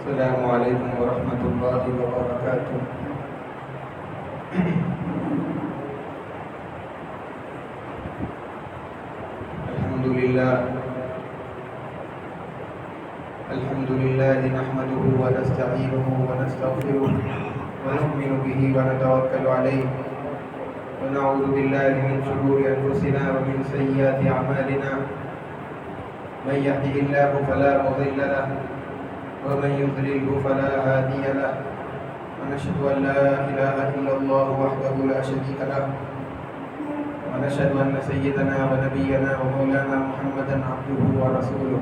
السلام علیکم ورحمۃ اللہ وبرکاتہ۔ الحمد للہ نحمده ونستعینه ونستغفره ونؤمن به ونتوکل علیہ ونعوذ باللہ من شرور انفسنا ومن سیئات اعمالنا، من يهده الله فلا مضل له ومن يضلل فلا هادي له، ونشهد ان لا اله الا الله وحده لا شريك له، ونشهد ان سيدنا ونبينا ومولانا محمدا عبده ورسوله،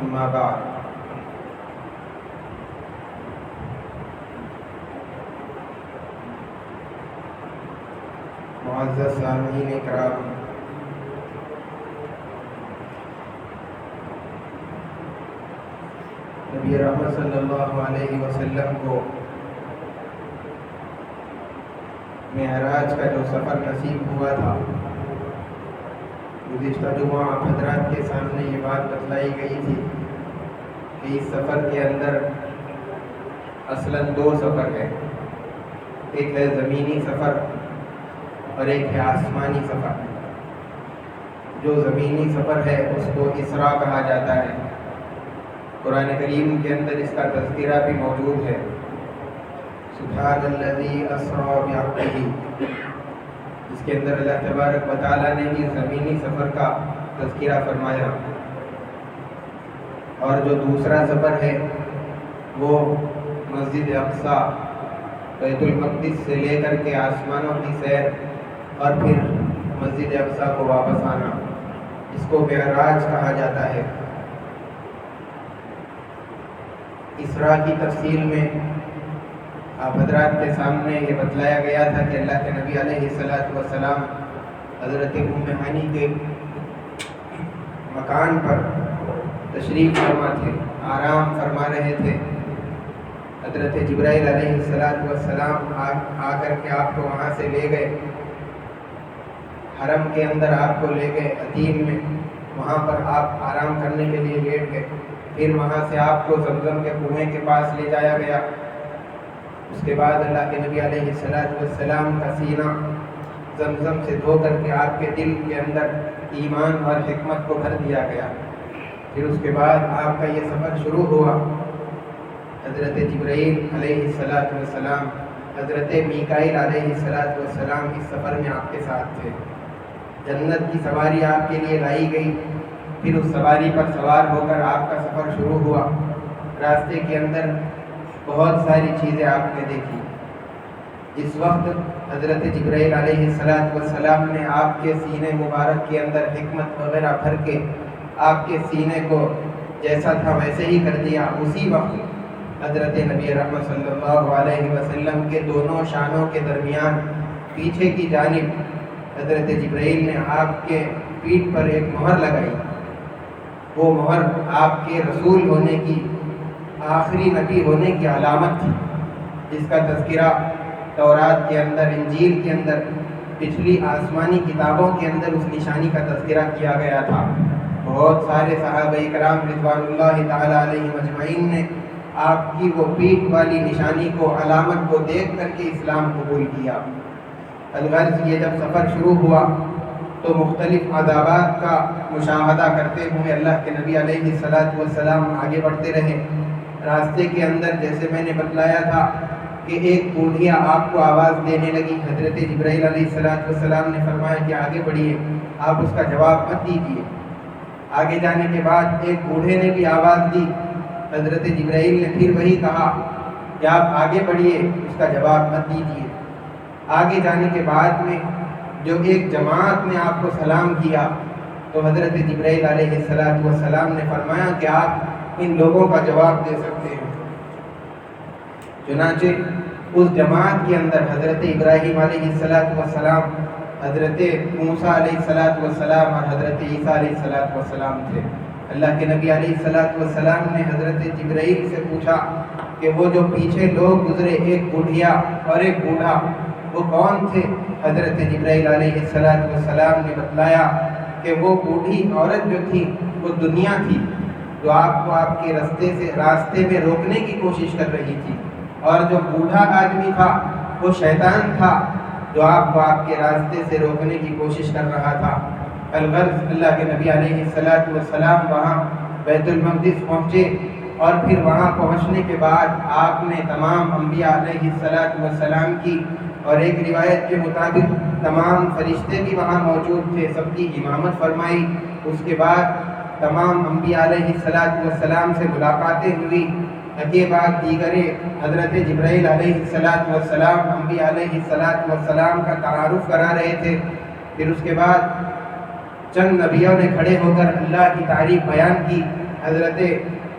اما بعد۔ معزز سامعین کرام، نبی رحمت صلی اللہ علیہ وسلم کو معراج کا جو سفر نصیب ہوا تھا، گزشتہ جمعہ آپ حضرات کے سامنے یہ بات بتلائی گئی تھی کہ اس سفر کے اندر اصلاً دو سفر ہے، ایک ہے زمینی سفر اور ایک ہے آسمانی سفر۔ جو زمینی سفر ہے اس کو اسراء کہا جاتا ہے۔ قرآن کریم کے اندر اس کا تذکرہ بھی موجود ہے، سبحان الذی اسریٰ بعبدہ، اس کے اندر اللہ تبارک و تعالیٰ نے بھی زمینی سفر کا تذکرہ فرمایا، اور جو دوسرا سفر ہے وہ مسجد اقصیٰ، بیت المقدس سے لے کر کے آسمانوں کی سیر اور پھر مسجد اقصیٰ کو واپس آنا، اس کو معراج کہا جاتا ہے۔ اسراء کی تفصیل میں آپ حضرات کے سامنے یہ بتلایا گیا تھا کہ اللہ کے نبی علیہ السلام حضرت ام ہانی کے مکان پر تشریف فرما تھے، آرام فرما رہے تھے۔ حضرت جبرائیل علیہ السلام آ کر کے آپ کو وہاں سے لے گئے، حرم کے اندر آپ کو لے گئے عتیم میں، وہاں پر آپ آرام کرنے کے لیے لیٹ گئے، پھر وہاں سے آپ کو زمزم کے کنویں کے پاس لے جایا گیا۔ اس کے بعد اللہ کے نبی علیہ السلام کا سینہ زمزم سے دھو کر کے آپ کے دل کے اندر ایمان اور حکمت کو بھر دیا گیا۔ پھر اس کے بعد آپ کا یہ سفر شروع ہوا۔ حضرت جبرائیل علیہ السلام، حضرت میکائیل علیہ السلام اس سفر میں آپ کے ساتھ تھے۔ جنت کی سواری آپ کے لیے لائی گئی، پھر اس سواری پر سوار ہو کر آپ کا سفر شروع ہوا۔ راستے کے اندر بہت ساری چیزیں آپ نے دیکھی۔ جس وقت حضرت جبرائیل علیہ السلام نے آپ کے سینے مبارک کے اندر حکمت وغیرہ بھر کے آپ کے سینے کو جیسا تھا ویسے ہی کر دیا، اسی وقت حضرت نبی رحمت صلی اللہ علیہ وسلم کے دونوں شانوں کے درمیان پیچھے کی جانب حضرت جبرائیل نے آپ کے پیٹھ پر ایک مہر لگائی۔ وہ مہر آپ کے رسول ہونے کی، آخری نبی ہونے کی علامت تھی، جس کا تذکرہ تورات کے اندر، انجیل کے اندر، پچھلی آسمانی کتابوں کے اندر اس نشانی کا تذکرہ کیا گیا تھا۔ بہت سارے صحابہ کرام رضوان اللہ تعالی علیہم اجمعین نے آپ کی وہ پیٹھ والی نشانی کو، علامت کو دیکھ کر کے اسلام قبول کیا۔ الغرض یہ جب سفر شروع ہوا تو مختلف عذابات کا مشاہدہ کرتے ہوئے اللہ کے نبی علیہ السلام آگے بڑھتے رہے۔ راستے کے اندر جیسے میں نے بتلایا تھا کہ ایک بوڑھیا آپ کو آواز دینے لگی، حضرت جبرائیل علیہ السلام نے فرمایا کہ آگے بڑھیے، آپ اس کا جواب مت دیجیے۔ آگے جانے کے بعد ایک بوڑھے نے بھی آواز دی، حضرت جبرائیل نے پھر وہی کہا کہ آپ آگے بڑھیے، اس کا جواب مت دیجیے۔ آگے جانے کے بعد میں جو ایک جماعت نے آپ کو سلام کیا تو حضرت جبرائیل علیہ السلام نے فرمایا کہ آپ ان لوگوں کا جواب دے سکتے ہیں۔ چنانچہ اس جماعت کے اندر حضرت ابراہیم علیہ السلام، حضرت موسیٰ علیہ السلام اور حضرت عیسیٰ علیہ السلام تھے۔ اللہ کے نبی علیہ السلام نے حضرت جبرائیل سے پوچھا کہ وہ جو پیچھے لوگ گزرے، ایک بوڑھیا اور ایک بوڑھا، وہ کون تھے؟ حضرت جبرائیل علیہ السلام نے بتلایا کہ وہ بوڑھی عورت جو تھی وہ دنیا تھی، جو آپ کو آپ کے راستے میں روکنے کی کوشش کر رہی تھی، اور جو بوڑھا آدمی تھا وہ شیطان تھا جو آپ کو آپ کے راستے سے روکنے کی کوشش کر رہا تھا۔ الغرض اللہ کے نبی علیہ السلام وہاں بیت المقدس پہنچے، اور پھر وہاں پہنچنے کے بعد آپ نے تمام انبیاء علیہ السلام کی، اور ایک روایت کے مطابق تمام فرشتے بھی وہاں موجود تھے، سب کی امامت فرمائی۔ اس کے بعد تمام انبیاء علیہ السلام سے ملاقاتیں ہوئی۔ کے بعد دیگر حضرت جبرائیل علیہ السلام انبیاء علیہ السلام کا تعارف کرا رہے تھے۔ پھر اس کے بعد چند نبیوں نے کھڑے ہو کر اللہ کی تعریف بیان کی۔ حضرت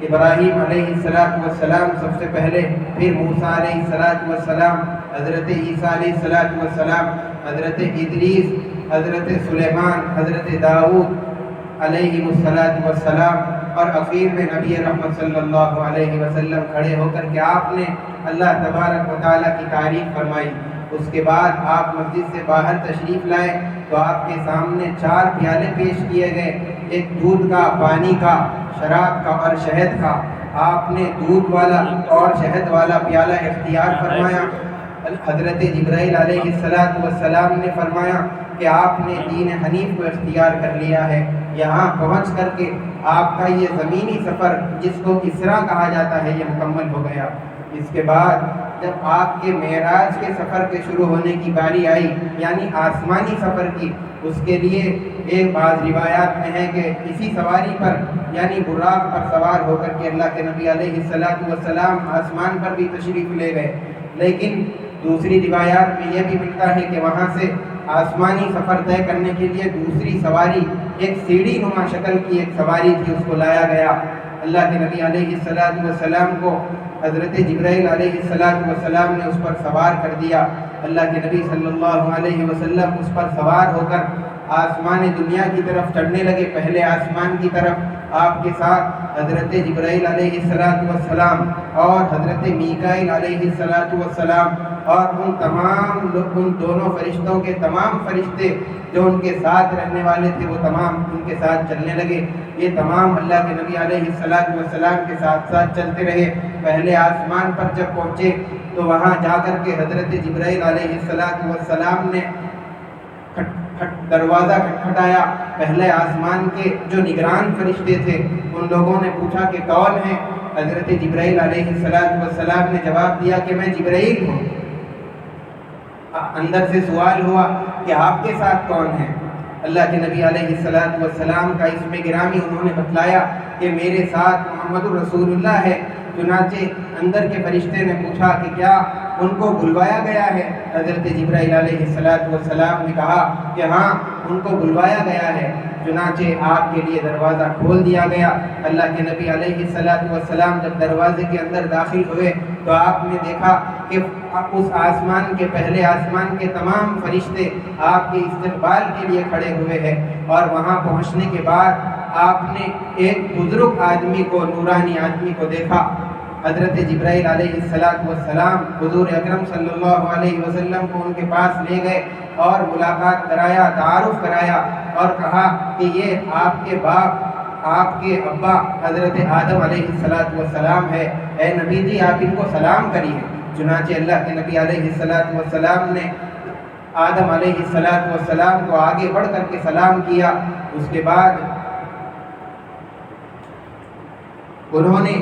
ابراہیم علیہ السلام سب سے پہلے، پھر موسیٰ علیہ السلام، حضرت عیسیٰ علیہ السلام، حضرت ادریس، حضرت سلیمان، حضرت داؤد علیہ السلام، اور اخیر میں نبی رحمت صلی اللہ علیہ وسلم کھڑے ہو کر کے آپ نے اللہ تبارک و تعالیٰ کی تعریف فرمائی۔ اس کے بعد آپ مسجد سے باہر تشریف لائے تو آپ کے سامنے 4 پیالے پیش کیے گئے، ایک دودھ کا، پانی کا، شراب کا اور شہد کا۔ آپ نے دودھ والا اور شہد والا پیالہ اختیار فرمایا۔ حضرت جبرائیل علیہ السلام نے فرمایا کہ آپ نے دین حنیف کو اختیار کر لیا ہے۔ یہاں پہنچ کر کے آپ کا یہ زمینی سفر جس کو اسرا کہا جاتا ہے یہ مکمل ہو گیا۔ اس کے بعد جب آپ کے معراج کے سفر کے شروع ہونے کی باری آئی، یعنی آسمانی سفر کی، اس کے لیے ایک بعض روایات میں ہے کہ اسی سواری پر یعنی براق پر سوار ہو کر کے اللہ کے نبی علیہ السلام آسمان پر بھی تشریف لے گئے۔ لیکن دوسری روایات میں یہ بھی ملتا ہے کہ وہاں سے آسمانی سفر طے کرنے کے لیے دوسری سواری، ایک سیڑھی نما شکل کی ایک سواری تھی، اس کو لایا گیا۔ اللہ کے نبی علیہ السلام کو حضرت جبرائیل علیہ السلام نے اس پر سوار کر دیا۔ اللہ کے نبی صلی اللہ علیہ وسلم اس پر سوار ہو کر آسمان دنیا کی طرف چڑھنے لگے۔ پہلے آسمان کی طرف آپ کے ساتھ حضرت جبرائیل علیہ السلام اور حضرت میکائیل علیہ السلام اور ان دونوں فرشتوں کے تمام فرشتے جو ان کے ساتھ رہنے والے تھے وہ تمام ان کے ساتھ چلنے لگے۔ یہ تمام اللہ کے نبی علیہ السلام کے ساتھ ساتھ چلتے رہے۔ پہلے آسمان پر جب پہنچے تو وہاں جا کر کے حضرت جبرائیل علیہ السلام نے دروازہ کھٹکھٹایا۔ پہلے آسمان کے جو نگران فرشتے تھے ان لوگوں نے پوچھا کہ کون ہے؟ حضرت جبرائیل علیہ السلام نے جواب دیا کہ میں جبرائیل ہوں۔ اندر سے سوال ہوا کہ آپ کے ساتھ کون ہے؟ اللہ کے نبی علیہ السلام کا اسم گرامی انہوں نے بتلایا کہ میرے ساتھ محمد رسول اللہ ہے۔ چنانچہ اندر کے فرشتے نے پوچھا کہ کیا ان کو بلوایا گیا ہے؟ حضرت جبرائیل علیہ السلام نے کہا کہ ہاں ان کو بلوایا گیا ہے۔ چنانچہ آپ کے لیے دروازہ کھول دیا گیا۔ اللہ کے نبی علیہ السلام جب دروازے کے اندر داخل ہوئے تو آپ نے دیکھا کہ اس آسمان کے پہلے آسمان کے تمام فرشتے آپ کے استقبال کے لیے کھڑے ہوئے ہیں، اور وہاں پہنچنے کے بعد آپ نے ایک بزرگ آدمی کو، نورانی آدمی کو دیکھا۔ حضرت جبرائیل علیہ السلام حضور اکرم صلی اللہ علیہ وسلم کو ان کے پاس لے گئے اور ملاقات کرایا، تعارف کرایا اور کہا کہ یہ آپ کے باپ، آپ کے ابا حضرت آدم علیہ السلام ہے، اے نبی جی آپ ان کو سلام کریے۔ چنانچہ اللہ کے نبی علیہ السلام نے آدم علیہ السلام کو آگے بڑھ کر کے سلام کیا۔ اس کے بعد انہوں نے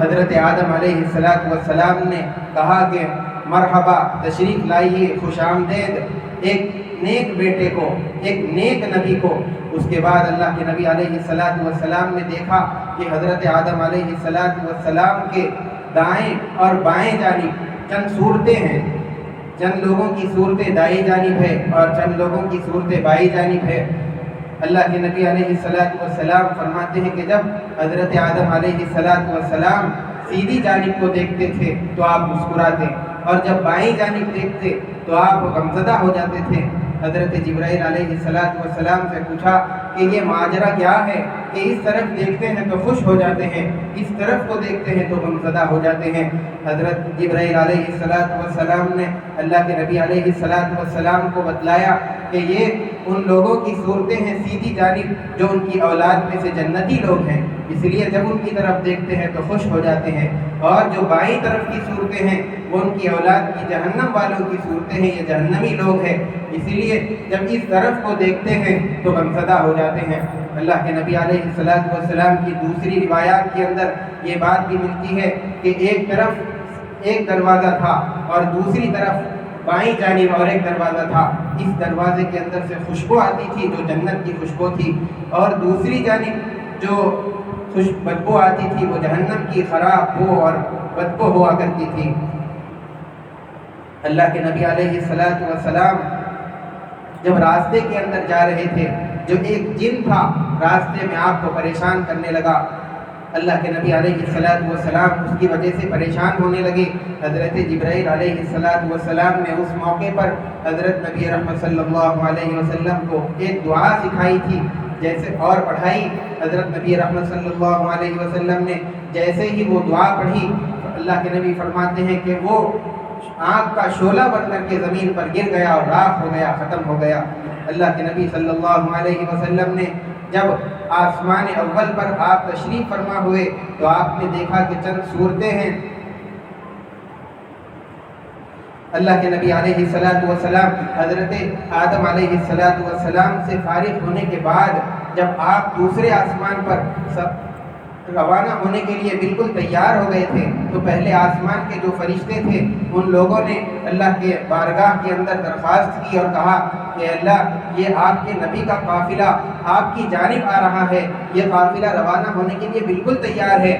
حضرت آدم علیہ السلام نے کہا کہ مرحبا، تشریف لائیے، خوش آمدید ایک نیک بیٹے کو، ایک نیک نبی کو۔ اس کے بعد اللہ کے نبی علیہ السلام نے دیکھا کہ حضرت آدم علیہ السلام کے دائیں اور بائیں جانب چند صورتیں ہیں، چند لوگوں کی صورتیں دائیں جانب ہے اور چند لوگوں کی صورتیں بائیں جانب ہے۔ اللہ کے نبی علیہ السلام فرماتے ہیں کہ جب حضرت آدم علیہ السلام سیدھی جانب کو دیکھتے تھے تو آپ مسکراتے، اور جب بائیں جانب دیکھتے تو آپ غمزدہ ہو جاتے تھے۔ حضرت جبرائیل علیہ السلام سے پوچھا کہ یہ ماجرا کیا ہے کہ اس طرف دیکھتے ہیں تو خوش ہو جاتے ہیں، اس طرف کو دیکھتے ہیں تو غمزدہ ہو جاتے ہیں۔ حضرت جبرائیل علیہ السلام نے اللہ کے نبی علیہ السلام کو بتلایا کہ یہ ان لوگوں کی صورتیں ہیں سیدھی جانب جو ان کی اولاد میں سے جنتی لوگ ہیں، اس لیے جب ان کی طرف دیکھتے ہیں تو خوش ہو جاتے ہیں، اور جو بائیں طرف کی صورتیں ہیں وہ ان کی اولاد کی جہنم والوں کی صورتیں ہیں، یہ جہنمی لوگ ہیں، اس لیے جب اس طرف کو دیکھتے ہیں تو غمزدہ ہو جاتے ہیں۔ اللہ کے نبی علیہ السلام کی دوسری روایات کے اندر یہ بات بھی ملتی ہے کہ ایک طرف ایک دروازہ تھا اور دوسری طرف بائیں جانب اور ایک دروازہ تھا، اس دروازے کے اندر سے خوشبو آتی تھی جو جنت کی خوشبو تھی، اور دوسری جانب جو بدبو آتی تھی وہ جہنم کی خراب بو اور بدبو ہوا کرتی تھی۔ اللہ کے نبی علیہ السلام جب راستے کے اندر جا رہے تھے، جو ایک جن تھا راستے میں آپ کو پریشان کرنے لگا، اللہ کے نبی علیہ السلام اس کی وجہ سے پریشان ہونے لگے۔ حضرت جبرائیل علیہ السلام نے اس موقع پر حضرت نبی رحمت صلی اللہ علیہ وسلم کو ایک دعا سکھائی تھی جیسے اور پڑھائی۔ حضرت نبی رحمت صلی اللہ علیہ وسلم نے جیسے ہی وہ دعا پڑھی، اللہ کے نبی فرماتے ہیں کہ وہ آگ کا شعلہ بن کر کے زمین پر گر گیا اور راکھ ہو گیا، ختم ہو گیا۔ اللہ کے نبی صلی اللہ علیہ وسلم نے جب آسمان اول پر آپ تشریف فرما ہوئے تو آپ نے دیکھا کہ چند صورتیں ہیں۔ اللہ کے نبی علیہ السلام حضرت آدم علیہ السلام سے فارغ ہونے کے بعد جب آپ دوسرے آسمان پر روانہ ہونے کے لیے بالکل تیار ہو گئے تھے تو پہلے آسمان کے جو فرشتے تھے ان لوگوں نے اللہ کے بارگاہ کے اندر درخواست کی اور کہا کہ اللہ، یہ آپ کے نبی کا قافلہ آپ کی جانب آ رہا ہے، یہ قافلہ روانہ ہونے کے لیے بالکل تیار ہے،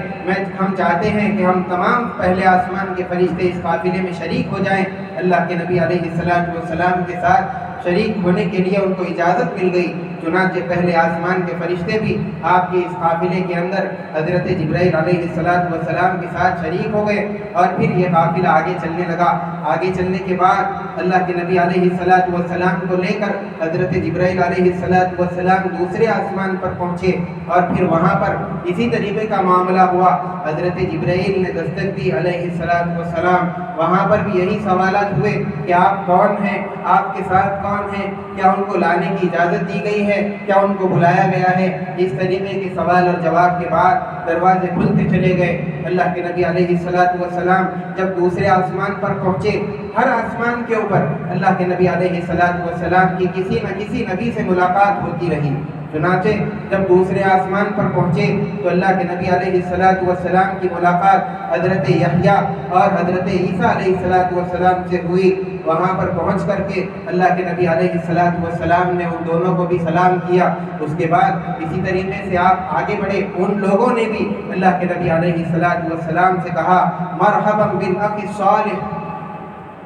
ہم چاہتے ہیں کہ ہم تمام پہلے آسمان کے فرشتے اس قافلے میں شریک ہو جائیں۔ اللہ کے نبی علیہ السلام کے ساتھ شریک ہونے کے لیے ان کو اجازت مل گئی، چنانچہ پہلے آسمان کے فرشتے بھی آپ کے اس قافلے کے اندر حضرت جبرائیل علیہ السلام کے ساتھ شریک ہو گئے، اور پھر یہ قافلہ آگے چلنے لگا۔ آگے چلنے کے بعد اللہ کے نبی علیہ السلام کو لے کر حضرت جبرائیل علیہ السلام دوسرے آسمان پر پہنچے، اور پھر وہاں پر اسی طریقے کا معاملہ ہوا۔ حضرت جبرائیل نے دستک دی علیہ السلام، وہاں پر بھی یہی سوالات ہوئے کہ آپ کون ہیں، آپ کے ساتھ کون ہیں، کیا ان کو لانے کی اجازت دی گئی ہے، کیا ان کو بلایا گیا ہے۔ اس طریقے کے سوال اور جواب کے بعد دروازے کھلتے چلے گئے۔ اللہ کے نبی علیہ السلام جب دوسرے آسمان پر پہنچے، ہر آسمان کے اوپر اللہ کے نبی علیہ السلام کی کسی نہ کسی نبی سے ملاقات ہوتی رہی، چنانچہ جب دوسرے آسمان پر پہنچے تو اللہ کے نبی علیہ السلام کی ملاقات حضرت یحییٰ اور حضرت عیسیٰ علیہ السلام سے ہوئی۔ وہاں پر پہنچ کر کے اللہ کے نبی علیہ السلام نے ان دونوں کو بھی سلام کیا۔ اس کے بعد اسی طریقے سے آپ آگے بڑھے، ان لوگوں نے بھی اللہ کے نبی علیہ السلام سے کہا مرحبا بالاخ الصالح،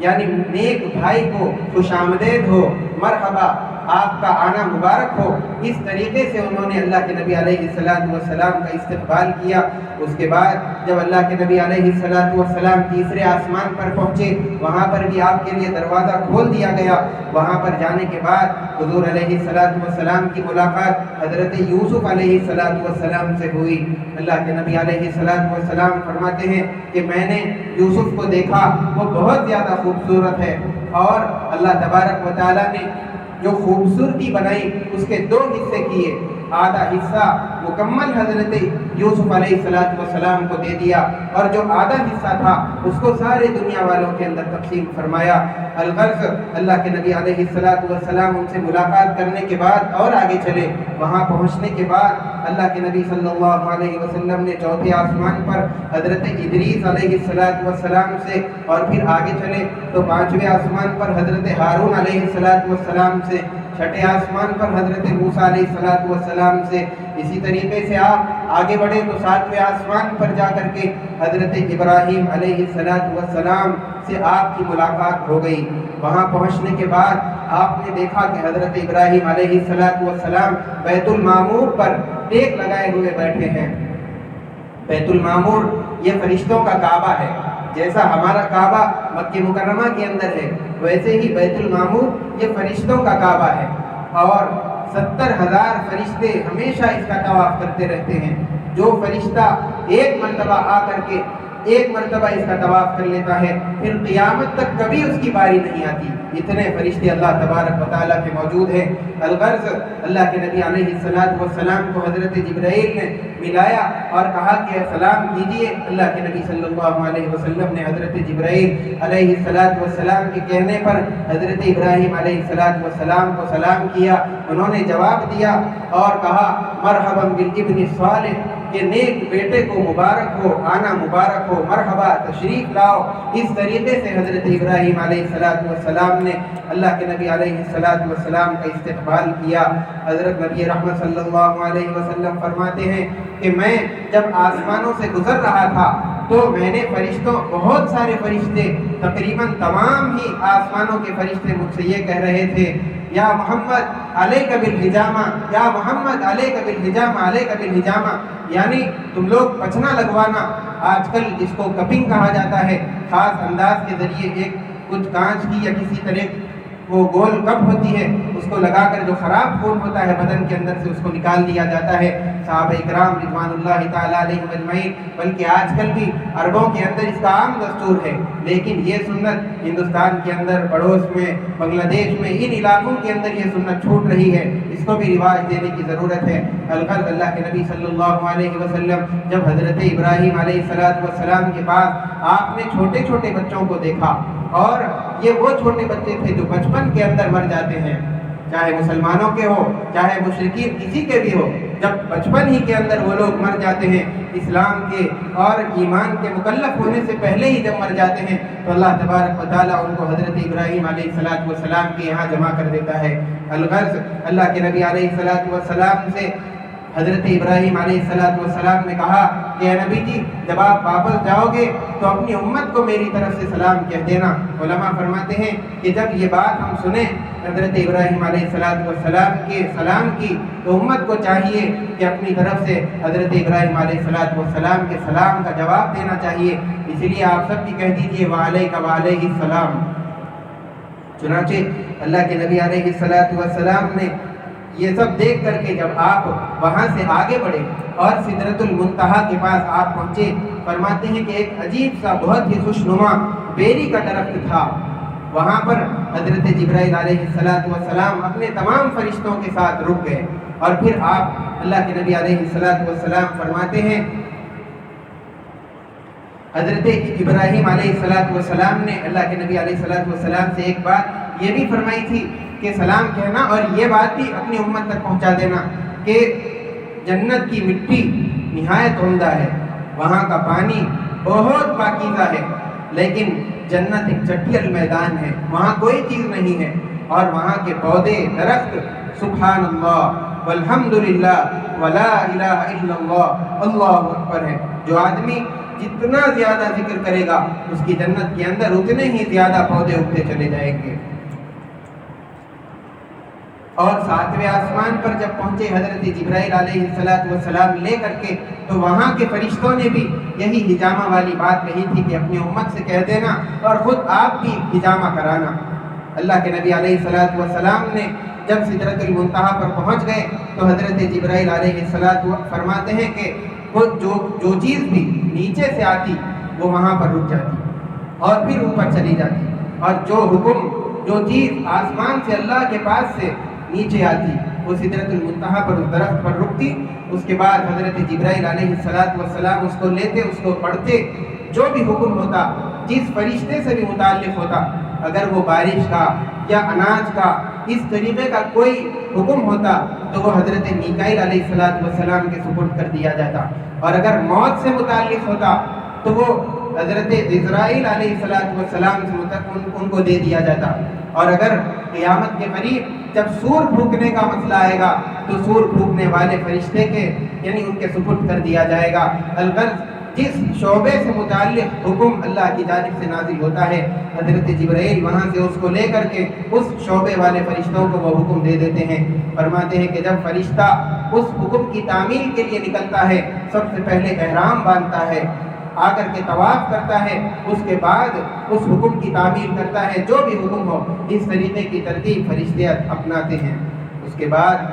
یعنی نیک بھائی کو خوش آمدید ہو، مرحبا، آپ کا آنا مبارک ہو۔ اس طریقے سے انہوں نے اللہ کے نبی علیہ السلام کا استقبال کیا۔ اس کے بعد جب اللہ کے نبی علیہ السلام تیسرے آسمان پر پہنچے، وہاں پر بھی آپ کے لیے دروازہ کھول دیا گیا۔ وہاں پر جانے کے بعد حضور علیہ السلام کی ملاقات حضرت یوسف علیہ السلام سے ہوئی۔ اللہ کے نبی علیہ السلام فرماتے ہیں کہ میں نے یوسف کو دیکھا، وہ بہت زیادہ خوبصورت ہے، اور اللہ تبارک و تعالیٰ نے جو خوبصورتی بنائی اس کے دو حصے کیے، آدھا حصہ مکمل حضرت یوسف علیہ السلام کو دے دیا، اور جو آدھا حصہ تھا اس کو سارے دنیا والوں کے اندر تقسیم فرمایا۔ الغرض اللہ کے نبی علیہ السلام ان سے ملاقات کرنے کے بعد اور آگے چلے۔ وہاں پہنچنے کے بعد اللہ کے نبی صلی اللہ علیہ وسلم نے چوتھے آسمان پر حضرت ادریس علیہ السلام سے، اور پھر آگے چلے تو پانچویں آسمان پر حضرت ہارون علیہ السلام سے، چھٹے آسمان پر حضرت موسیٰ علیہ السلام سے، اسی طریقے سے آپ آگے بڑھے تو ساتویں آسمان پر جا کر کے حضرت ابراہیم علیہ السلام سے آپ کی ملاقات ہو گئی۔ وہاں پہنچنے کے بعد آپ نے دیکھا کہ حضرت ابراہیم علیہ السلام بیت المعمور پر ٹیک لگائے ہوئے بیٹھے ہیں۔ بیت المعمور یہ فرشتوں کا کعبہ ہے، جیسا ہمارا کعبہ مکہ مکرمہ کے اندر ہے، ویسے ہی بیت المعمور یہ فرشتوں کا کعبہ ہے، اور 70,000 فرشتے ہمیشہ اس کا طواف کرتے رہتے ہیں۔ جو فرشتہ ایک مرتبہ آ کر کے ایک مرتبہ اس کا طواف کر لیتا ہے، پھر قیامت تک کبھی اس کی باری نہیں آتی۔ اتنے فرشتے اللہ تبارک و تعالیٰ کے موجود ہیں۔ الغرض اللہ کے نبی علیہ السلام کو حضرت جبرائیل نے ملایا اور کہا کہ سلام کیجئے۔ اللہ کے نبی صلی اللہ علیہ وسلم نے حضرت جبرائیل علیہ السلام کے کہنے پر حضرت ابراہیم علیہ السلام کو سلام کیا۔ انہوں نے جواب دیا اور کہا مرحبا بالابن الصالح، کہ نیک بیٹے کو مبارک ہو، آنا مبارک ہو، مرحبا، تشریف لاؤ۔ اس طریقے سے حضرت ابراہیم علیہ السلام نے اللہ کے نبی علیہ السلام کا استقبال کیا۔ حضرت نبی رحمت صلی اللہ علیہ وسلم فرماتے ہیں کہ میں جب آسمانوں سے گزر رہا تھا تو میں نے بہت سارے فرشتے، تقریباً تمام ہی آسمانوں کے فرشتے مجھ سے یہ کہہ رہے تھے یا محمد علیک بالحجامہ، یا محمد علیک بالحجامہ، علیک بالحجامہ، یعنی تم لوگ پچھنا لگوانا۔ آج کل جس کو کپنگ کہا جاتا ہے، خاص انداز کے ذریعے ایک کچھ کانچ کی یا کسی طرح وہ گول کپ ہوتی ہے، اس کو لگا کر جو خراب خون ہوتا ہے بدن کے اندر سے اس کو نکال دیا جاتا ہے۔ صحابہ اکرام رضوان اللہ تعالیٰ علیہم اجمعین، بلکہ آج کل بھی عربوں کے اندر اس کا عام دستور ہے، لیکن یہ سنت ہندوستان کے اندر، پڑوس میں، بنگلہ دیش میں، ان علاقوں کے اندر یہ سنت چھوٹ رہی ہے۔ اس کو بھی رواج دینے کی ضرورت ہے۔ الغرض اللہ کے نبی صلی اللہ علیہ وسلم جب حضرت ابراہیم علیہ السلام کے پاس آپ نے چھوٹے چھوٹے بچوں کو دیکھا، اور یہ وہ چھوٹے بچے تھے جو بچپن کے اندر مر جاتے ہیں، چاہے مسلمانوں کے ہو چاہے مشرکین کسی کے بھی ہو، جب بچپن ہی کے اندر وہ لوگ مر جاتے ہیں، اسلام کے اور ایمان کے مکلف ہونے سے پہلے ہی جب مر جاتے ہیں، تو اللہ تبارک و تعالیٰ ان کو حضرت ابراہیم علیہ السلام کے یہاں جمع کر دیتا ہے۔ الغرض اللہ کے نبی علیہ السلام سے حضرت ابراہیم علیہ السلام نے کہا کہ اے نبی جی، جب آپ واپس جاؤ گے تو اپنی امت کو میری طرف سے سلام کہہ دینا۔ علماء فرماتے ہیں کہ جب یہ بات ہم سنیں حضرت ابراہیم علیہ السلام کے سلام کی، تو امت کو چاہیے کہ اپنی طرف سے حضرت ابراہیم علیہ السلام کے سلام کا جواب دینا چاہیے۔ اس لیے آپ سب بھی کہہ دیجئے وعلیک وعلیہ السلام۔ چنانچہ اللہ کے نبی علیہ السلام نے یہ سب دیکھ کر کے جب آپ وہاں سے آگے بڑھے اور سدرۃ المنتہا کے پاس آپ پہنچے، فرماتے ہیں کہ ایک عجیب سا بہت ہی خوشنما بیری کا درخت تھا۔ وہاں پر حضرت جبرائیل علیہ السلام اپنے تمام فرشتوں کے ساتھ رک گئے، اور پھر آپ اللہ کے نبی علیہ السلام فرماتے ہیں حضرت ابراہیم علیہ السلام نے اللہ کے نبی علیہ السلام سے ایک بات یہ بھی فرمائی تھی کہ سلام کہنا اور یہ بات بھی اپنی امت تک پہنچا دینا کہ جنت کی مٹی نہایت عمدہ ہے، وہاں کا پانی بہت پاکیزہ ہے، لیکن جنت ایک چٹیل میدان ہے، وہاں کوئی چیز نہیں ہے، اور وہاں کے پودے درخت سبحان اللہ والحمدللہ ولا الہ الا اللہ اللہ اکبر ہے۔ جو آدمی جتنا زیادہ ذکر کرے گا اس کی جنت کے اندر اتنے ہی زیادہ پودے اگتے چلے جائیں گے۔ اور 7ویں آسمان پر جب پہنچے حضرت جبرائیل علیہ السلام لے کر کے، تو وہاں کے فرشتوں نے بھی یہی حجامہ والی بات کہی تھی کہ اپنی امت سے کہہ دینا اور خود آپ بھی حجامہ کرانا۔ اللہ کے نبی علیہ السلام نے جب سدرۃ المنتہا پر پہنچ گئے تو حضرت جبرائیل علیہ السلام فرماتے ہیں کہ وہ جو چیز بھی نیچے سے آتی وہ وہاں پر رک جاتی اور پھر اوپر چلی جاتی، اور جو چیز آسمان سے اللہ کے پاس سے نیچے آتی وہ سدرۃ المنتہا پر اس درخت پر رکتی۔ اس کے بعد حضرت جبرائیل علیہ السلام اس کو لیتے، اس کو پڑھتے، جو بھی حکم ہوتا جس فرشتے سے بھی متعلق ہوتا، اگر وہ بارش کا یا اناج کا اس طریقے کا کوئی حکم ہوتا تو وہ حضرت میکائیل علیہ السلام کے سپرد کر دیا جاتا، اور اگر موت سے متعلق ہوتا تو وہ حضرت عزرائیل علیہ السلام سے ان کو دے دیا جاتا، اور اگر قیامت کے قریب جب سور پھونکنے کا مسئلہ آئے گا تو سور پھونکنے والے فرشتے کے یعنی ان کے سپرد کر دیا جائے گا۔ الغرض جس شعبے سے متعلق حکم اللہ کی جانب سے نازل ہوتا ہے، حضرت جبرائیل وہاں سے اس کو لے کر کے اس شعبے والے فرشتوں کو وہ حکم دے دیتے ہیں۔ فرماتے ہیں کہ جب فرشتہ اس حکم کی تعمیل کے لیے نکلتا ہے، سب سے پہلے احرام باندھتا ہے، آ کر کے طواف کرتا ہے، اس کے بعد اس حکم کی تعمیل کرتا ہے، جو بھی حکم ہو اس طریقے کی ترتیب فرشتے اپناتے ہیں۔ اس کے بعد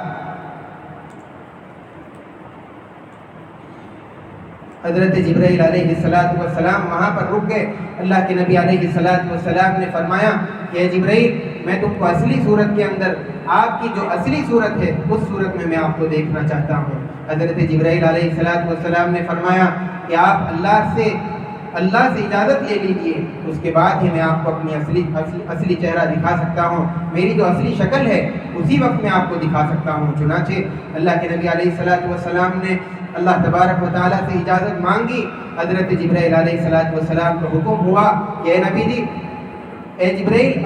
حضرت جبرائیل علیہ السلام وہاں پر رک گئے۔ اللہ کے نبی علیہ السلام نے فرمایا کہ جبرائیل، میں تم کو اصلی صورت کے اندر آپ کی جو اصلی صورت ہے اس صورت میں آپ کو دیکھنا چاہتا ہوں۔ حضرت جبرائیل علیہ السلام نے فرمایا کہ آپ اللہ سے اجازت لے لیجئے، اس کے بعد ہی میں آپ کو اپنی اصلی چہرہ دکھا سکتا ہوں، میری جو اصلی شکل ہے اسی وقت میں آپ کو دکھا سکتا ہوں۔ چنانچہ اللہ کے نبی علیہ السلام نے اللہ تبارک و تعالیٰ سے اجازت مانگی۔ حضرت جبرائیل علیہ السلام کو حکم ہوا کہ اے نبی جی، اے جبرائیل،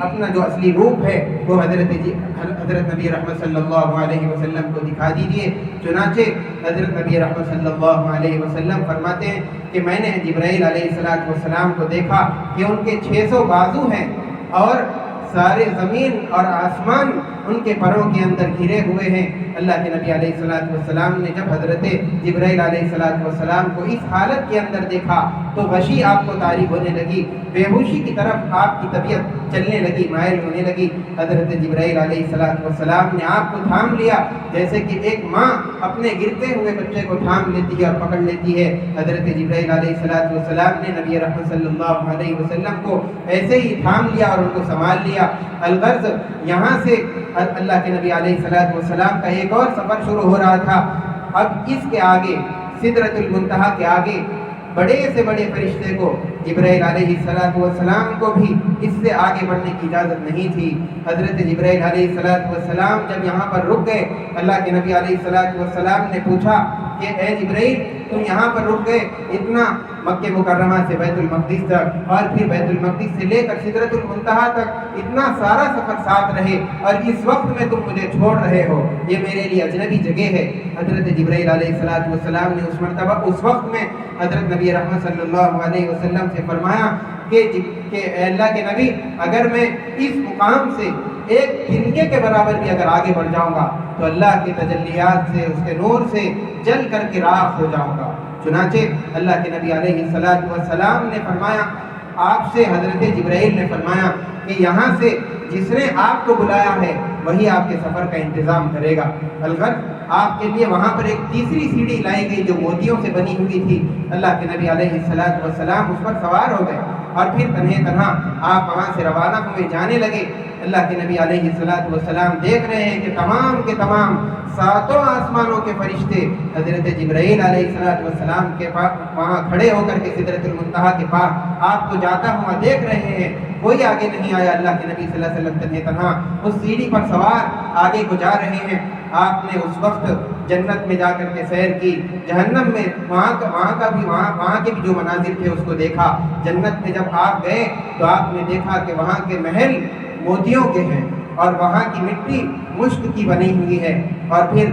اپنا جو اصلی روپ ہے وہ حضرت نبی رحمت صلی اللہ علیہ وسلم کو دکھا دیجیے۔ چنانچہ حضرت نبی رحمت صلی اللہ علیہ وسلم فرماتے ہیں کہ میں نے جبرائیل علیہ السلام کو دیکھا کہ ان کے 600 بازو ہیں اور سارے زمین اور آسمان ان کے پروں کے اندر گھرے ہوئے ہیں۔ اللہ کے نبی علیہ السلام نے جب حضرت جبرائیل علیہ السلام کو اس حالت کے اندر دیکھا تو غشی آپ کو طاری ہونے لگی، بے ہوشی کی طرف آپ کی طبیعت چلنے لگی، مائل ہونے لگی۔ حضرت جبرائیل علیہ السلام نے آپ کو تھام لیا جیسے کہ ایک ماں اپنے گرتے ہوئے بچے کو تھام لیتی ہے اور پکڑ لیتی ہے۔ حضرت جبرائیل علیہ السلام نے نبی رحمت صلی اللہ علیہ وسلم کو ایسے ہی تھام لیا اور ان کو سنبھال لیا۔ الغرض یہاں سے اللہ کے نبی علیہ السلام کا ایک اور سفر شروع ہو رہا تھا۔ اب اس کے آگے سدرۃ المنتہا کے آگے بڑے سے بڑے فرشتے کو، جبرائیل علیہ السلام کو بھی اس سے آگے بڑھنے کی اجازت نہیں تھی۔ حضرت جبرائیل علیہ السلام جب یہاں پر رک گئے، اللہ کے نبی علیہ السلام نے پوچھا کہ اے جبرائیل، تم یہاں پر رک گئے، اتنا مکہ مکرمہ سے بیت المقدس تک اور پھر بیت المقدس سے لے کر سدرۃ المنتہا تک اتنا سارا سفر ساتھ رہے اور اس وقت میں تم مجھے چھوڑ رہے ہو، یہ میرے لیے اجنبی جگہ ہے۔ حضرت جبرائیل علیہ السلام نے اس مرتبہ اس وقت میں حضرت نبی رحمت صلی اللہ علیہ وسلم سے فرمایا کہ اے اللہ کے نبی، اگر میں اس مقام سے ایک تنکے کے برابر بھی اگر آگے بڑھ جاؤں گا تو اللہ کی تجلیات سے، اس کے نور سے جل کر کے راکھ ہو جاؤں گا۔ چنانچہ اللہ کے نبی علیہ السلام نے فرمایا، آپ سے حضرت جبرائیل نے فرمایا کہ یہاں سے جس نے آپ کو بلایا ہے وہی آپ کے سفر کا انتظام کرے گا۔ الغرض آپ کے لیے وہاں پر ایک تیسری سیڑھی لائی گئی جو موتیوں سے بنی ہوئی تھی۔ اللہ کے نبی علیہ السلام اس پر سوار ہو گئے اور پھر تنہا آپ وہاں سے روانہ ہوئے، جانے لگے۔ اللہ کے نبی علیہ السلام دیکھ رہے ہیں کہ تمام کے تمام ساتوں آسمانوں کے فرشتے حضرت جبرائیل علیہ السلام کے پاس وہاں کھڑے ہو کر کے سدرۃ المنتہا کے پاس آپ کو جاتا ہوا دیکھ رہے ہیں، کوئی آگے نہیں آیا۔ اللہ کے نبی صلی اللہ علیہ وسلم تنہا اس سیڑھی پر سوار آگے کو جا رہے ہیں۔ آپ نے اس وقت جنت میں جا کر کے سیر کی، جہنم میں وہاں کے بھی جو مناظر تھے اس کو دیکھا۔ جنت میں جب آپ گئے تو آپ نے دیکھا کہ وہاں کے محل موتیوں کے ہیں اور وہاں کی مٹی مشک کی بنی ہوئی ہے۔ اور پھر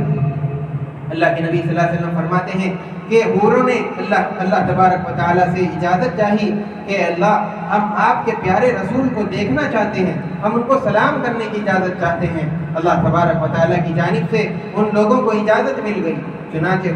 اللہ کے نبی صلی اللہ علیہ وسلم فرماتے ہیں کہ حوروں نے اللہ تبارک و تعالیٰ سے اجازت چاہی کہ اللہ، ہم آپ کے پیارے رسول کو دیکھنا چاہتے ہیں، ہم ان کو سلام کرنے کی اجازت چاہتے ہیں۔ اللہ تبارک و تعالیٰ کی جانب سے ان لوگوں کو اجازت مل گئی۔ چنانچہ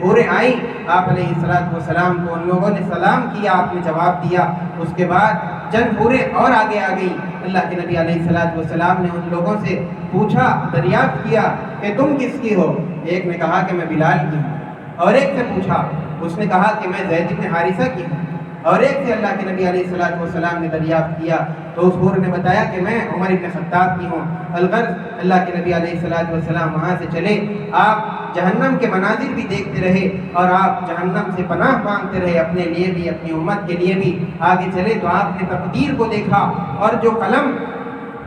حوریں آئیں، آپ علیہ السلام کو ان لوگوں نے سلام کیا، آپ نے جواب دیا۔ اس کے بعد چند حوریں اور آگے آ گئیں۔ اللہ کے نبی علیہ السلام نے ان لوگوں سے پوچھا، دریافت کیا کہ تم کس کی ہو؟ ایک نے کہا کہ میں بلال کی ہوں، اور ایک سے پوچھا، اس نے کہا کہ میں زید بن حارثہ کی ہوں، اور ایک سے اللہ کے نبی علیہ السلام نے دریافت کیا تو اس حور نے بتایا کہ میں عمر بن خطاب کی ہوں۔ الغرض اللہ کے نبی علیہ السلام وہاں سے چلے، آپ جہنم کے مناظر بھی دیکھتے رہے اور آپ جہنم سے پناہ مانگتے رہے، اپنے لیے بھی اپنی امت کے لیے بھی۔ آگے چلے تو آپ نے تقدیر کو دیکھا اور جو قلم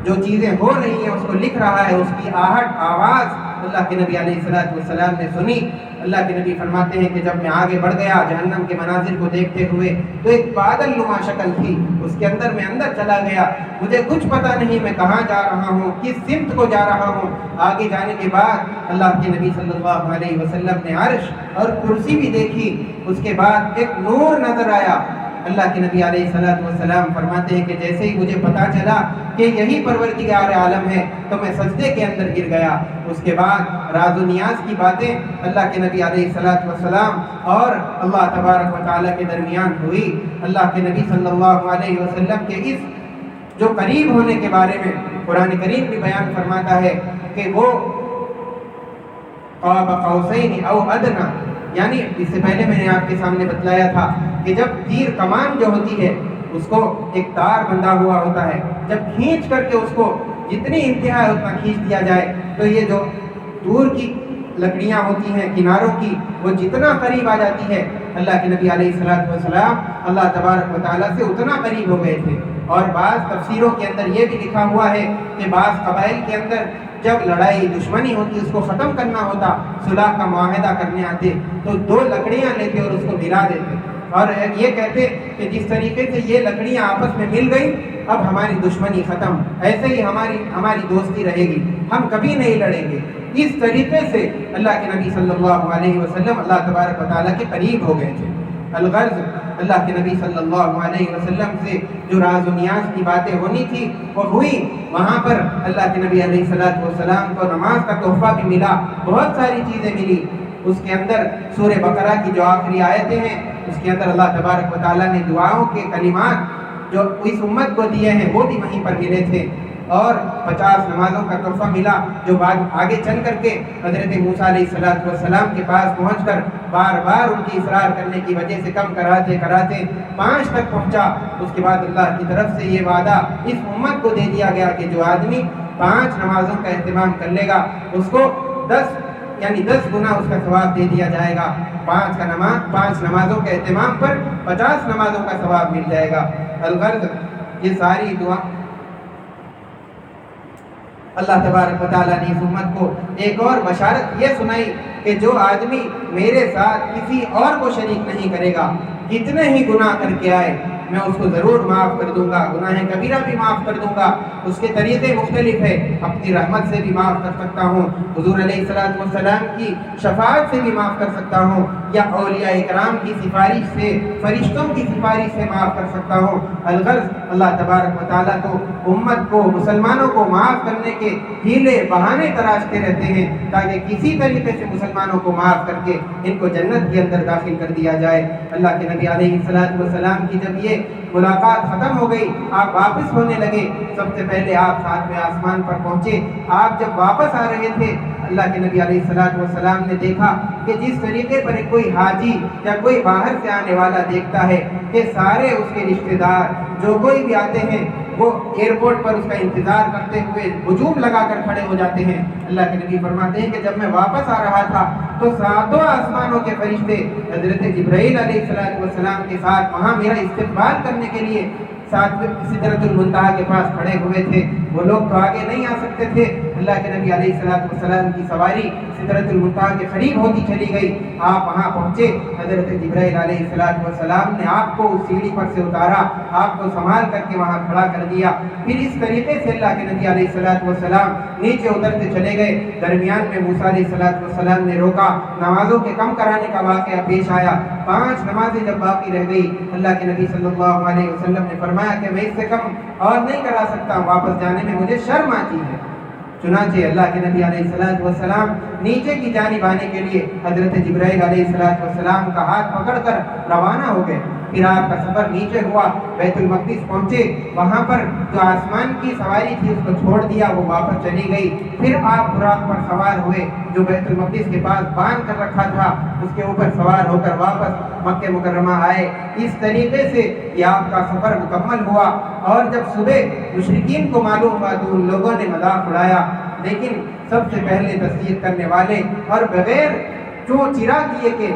جو چیزیں ہو رہی ہیں اس کو لکھ رہا ہے، اس کی آہٹ آواز اللہ کے نبی علیہ السلام نے سنی۔ اللہ کے نبی فرماتے ہیں کہ جب میں آگے بڑھ گیا جہنم کے مناظر کو دیکھتے ہوئے تو ایک بادل نما شکل تھی، اس کے اندر میں اندر چلا گیا، مجھے کچھ پتہ نہیں میں کہاں جا رہا ہوں، کس سمت کو جا رہا ہوں۔ آگے جانے کے بعد اللہ کے نبی صلی اللہ علیہ وسلم نے عرش اور کرسی بھی دیکھی، اس کے بعد ایک نور نظر آیا۔ اللہ کے نبی علیہ السلام فرماتے ہیں کہ جیسے ہی مجھے پتا چلا کہ یہی پروردگار عالم ہے تو میں سجدے کے اندر گر گیا۔ اس کے بعد راز و نیاز کی باتیں اللہ کے نبی علیہ السلام اور اللہ تبارک و تعالیٰ کے درمیان ہوئی۔ اللہ کے نبی صلی اللہ علیہ وسلم کے اس جو قریب ہونے کے بارے میں قرآن کریم بھی بیان فرماتا ہے کہ وہ قاب قوسین او ادنی، یعنی اس سے پہلے میں نے آپ کے سامنے بتلایا تھا کہ جب تیر کمان جو ہوتی ہے اس کو ایک تار بندھا ہوا ہوتا ہے، جب کھینچ کر کے اس کو جتنی انتہا ہے اتنا کھینچ دیا جائے تو یہ جو دور کی لکڑیاں ہوتی ہیں کناروں کی وہ جتنا قریب آ جاتی ہے، اللہ کے نبی علیہ الصلوۃ والسلام اللہ تبارک و تعالیٰ سے اتنا قریب ہو گئے تھے۔ اور بعض تفسیروں کے اندر یہ بھی لکھا ہوا ہے کہ بعض قبائل کے اندر جب لڑائی دشمنی ہوتی اس کو ختم کرنا ہوتا، صلح کا معاہدہ کرنے آتے تو 2 لکڑیاں لیتے اور اس کو ملا دیتے اور یہ کہتے کہ جس طریقے سے یہ لکڑیاں آپس میں مل گئی اب ہماری دشمنی ختم، ایسے ہی ہماری دوستی رہے گی، ہم کبھی نہیں لڑیں گے۔ اس طریقے سے اللہ کے نبی صلی اللہ علیہ وسلم اللہ تبارک و تعالیٰ کے قریب ہو گئے تھے۔ الغرض اللہ کے نبی صلی اللہ علیہ وسلم سے جو راز و نیاز کی باتیں ہونی تھی وہ ہوئی، وہاں پر اللہ کے نبی علیہ الصلوۃ والسلام کو نماز کا تحفہ بھی ملا، بہت ساری چیزیں ملی۔ اس کے اندر سورہ بقرہ کی جو آخری آیتیں ہیں اس کے اندر اللہ تبارک و تعالیٰ نے دعاؤں کے کلمات جو اس امت کو دیے ہیں وہ بھی وہیں پر ملے تھے، اور 50 نمازوں کا تحفہ ملا جو بعد آگے چل کر کے حضرت موسیٰ علیہ السلام کے پاس پہنچ کر بار بار ان کی اصرار کرنے کی وجہ سے کم کراتے 5 تک پہنچا۔ اس کے بعد اللہ کی طرف سے یہ وعدہ اس امت کو دے دیا گیا کہ جو آدمی 5 نمازوں کا اہتمام کر لے گا اس کو 10 گنا اس کا ثواب دے دیا جائے گا۔ 5 نمازوں کے اہتمام پر 50 نمازوں کا ثواب مل جائے گا۔ الغرض یہ ساری دعا اللہ تبارک و تعالیٰ نے اس امت کو ایک اور بشارت یہ سنائی کہ جو آدمی میرے ساتھ کسی اور کو شریک نہیں کرے گا، کتنے ہی گناہ کر کے آئے میں اس کو ضرور معاف کر دوں گا، گناہ کبیرہ بھی معاف کر دوں گا۔ اس کے طریقے مختلف ہیں، اپنی رحمت سے بھی معاف کر سکتا ہوں، حضور علیہ الصلوۃ والسلام کی شفاعت سے بھی معاف کر سکتا ہوں، یا اولیاء کرام کی سفارش سے، فرشتوں کی سفارش سے معاف کر سکتا ہوں۔ الغرض اللہ تبارک و تعالیٰ تو امت کو، مسلمانوں کو معاف کرنے کے ہیلے بہانے تراشتے رہتے ہیں تاکہ کسی طریقے سے مسلمانوں کو معاف کر کے ان کو جنت کے اندر داخل کر دیا جائے۔ اللہ کے نبی علیہ الصلوۃ والسلام کی جب یہ ملاقات ختم ہو گئی، آپ واپس ہونے لگے، سب سے پہلے آپ 7ویں آسمان پر پہنچے۔ آپ جب واپس آ رہے تھے اللہ کے نبی علیہ الصلوۃ والسلام نے دیکھا کہ جس طریقے پر کوئی حاجی یا کوئی باہر سے آنے والا دیکھتا ہے کہ سارے اس کے رشتہ دار جو کوئی بھی آتے ہیں وہ ایئرپورٹ پر اس کا انتظار کرتے ہوئے ہجوم لگا کر کھڑے ہو جاتے ہیں، اللہ کے نبی فرماتے ہیں کہ جب میں واپس آ رہا تھا تو 7 آسمانوں کے فرشتے حضرت جبرائیل علیہ السلام کے ساتھ وہاں میرا استقبال کرنے کے لیے سدرۃ المنتہا کے پاس کھڑے ہوئے تھے۔ وہ لوگ تو آگے نہیں آ سکتے تھے، اللہ کے نبی علیہ السلام کی سواری سدرۃ المنتہا کے قریب ہوتی چلی گئی۔ آپ وہاں پہنچے، حضرت جبرائیل علیہ السلام نے آپ کو اس سیڑھی پر سے اتارا، آپ کو سنبھال کر کے وہاں کھڑا کر دیا۔ پھر اس طریقے سے اللہ کے نبی علیہ السلام نیچے اترتے چلے گئے۔ درمیان میں موسیٰ علیہ السلام نے روکا، نمازوں کے کم کرانے کا واقعہ پیش آیا۔ 5 نمازیں جب باقی رہ گئی، اللہ کے نبی صلی اللہ علیہ وسلم نے فرمایا کہ میں اس سے کم اور نہیں کرا سکتا، واپس جانے میں مجھے شرم آتی ہے۔ چنانچہ اللہ کے نبی علیہ السلام نیچے کی جانب آنے کے لیے حضرت جبرائیل علیہ السلام کا ہاتھ پکڑ کر روانہ ہو گئے۔ پھر آپ کا سفر نیچے ہوا، بیت المقدس پہنچے، وہاں پر جو آسمان کی سواری تھی اس کو چھوڑ دیا، وہ واپس چلی گئی۔ پھر آپ براق پر سوار ہوئے جو بیت المقدس کے پاس باندھ کر رکھا تھا، اس کے اوپر سوار ہو کر واپس مکہ مکرمہ آئے۔ اس طریقے سے یہ آپ کا سفر مکمل ہوا، اور جب صبح مشرکین کو معلوم ہوا تو ان لوگوں نے مذاق اڑایا، لیکن سب سے پہلے تصدیق کرنے والے اور بغیر چوں چرا کیے کہ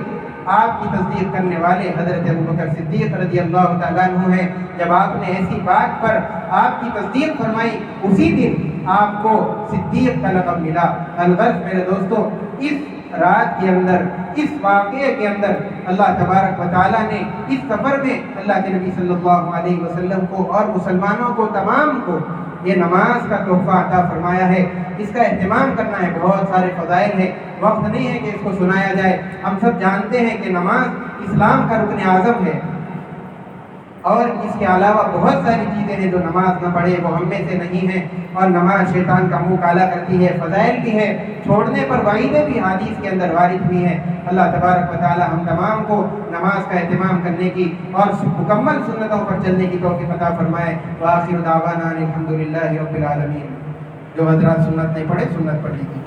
آپ کی تصدیق کرنے والے حضرت ابوبکر صدیق رضی اللہ تعالیٰ عنہ ہیں۔ جب آپ نے ایسی بات پر آپ کی تصدیق فرمائی، اسی دن آپ کو صدیق کا لقب ملا۔ الغرض میرے دوستو، اس رات کے اندر، اس واقعے کے اندر اللہ تبارک و تعالیٰ نے اس سفر میں اللہ کے نبی صلی اللہ علیہ وسلم کو اور مسلمانوں کو تمام کو یہ نماز کا تحفہ عطا فرمایا ہے۔ اس کا اہتمام کرنا ہے، بہت سارے فضائل ہیں، وقت نہیں ہے کہ اس کو سنایا جائے۔ ہم سب جانتے ہیں کہ نماز اسلام کا رکن اعظم ہے، اور اس کے علاوہ بہت ساری چیزیں ہیں جو نماز نہ پڑھے وہ ہم میں سے نہیں ہیں، اور نماز شیطان کا منہ کالا کرتی ہے، فضائل بھی ہے، چھوڑنے پر وعیدیں بھی حدیث کے اندر وارد ہوئی ہیں۔ اللہ تبارک و تعالی ہم تمام کو نماز کا اہتمام کرنے کی اور مکمل سنتوں پر چلنے کی توفیق عطا فرمائے۔ وآخر دعوانا الحمدللہ رب العالمین۔ جو حضرات سنت نہیں پڑھے سنت پڑھ لیجیے۔